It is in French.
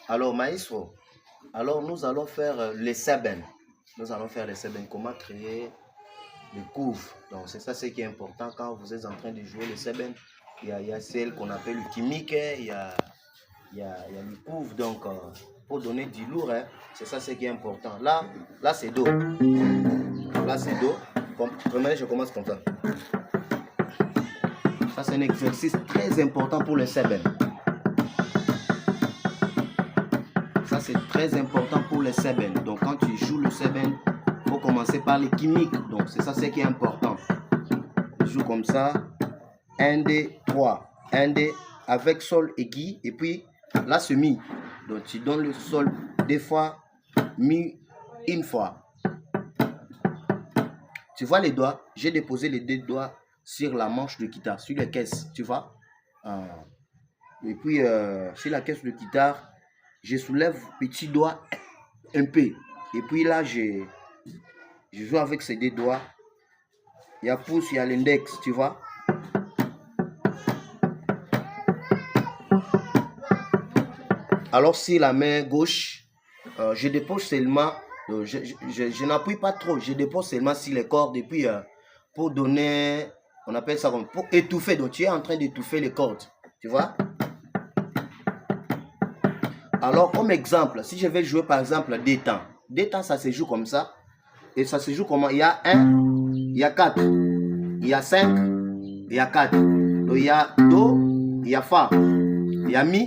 Alors, Maestro, alors nous allons faire les seben. Nous allons faire les seben. Comment créer les couves. Donc, c'est ça ce qui est important quand vous êtes en train de jouer les seben. Il y a celle qu'on appelle le chimique, il y a les couves. Donc, pour donner du lourd, hein, c'est ça ce qui est important. Là c'est Do. Là, c'est Do. Premièrement, je commence comme ça. Ça, c'est un exercice très important pour les seben. Ça, c'est très important pour les seben. Donc, quand tu joues le seben, il faut commencer par les chimiques. Donc, c'est ça ce qui est important. Tu joues comme ça. 1, 2, 3. 1, 2, avec sol aigu. Et puis, là, c'est mi. Donc, tu donnes le sol deux fois, mi une fois. Tu vois les doigts? J'ai déposé les deux doigts sur la manche de guitare, sur les caisses. Tu vois? Et puis, sur la caisse de guitare, je soulève petit doigt un peu. Et puis là, je joue avec ces deux doigts. Il y a pouce, il y a l'index, tu vois. Alors, si la main gauche, je dépose seulement, je n'appuie pas trop, je dépose seulement sur les cordes. Et puis, pour donner, on appelle ça comme, pour étouffer. Donc, tu es en train d'étouffer les cordes, tu vois. Alors, comme exemple, si je vais jouer par exemple des temps. Des temps, ça se joue comme ça. Et ça se joue comment? Il y a 1, il y a 4, il y a 5, il y a 4. Donc, il y a Do, il y a Fa, il y a Mi.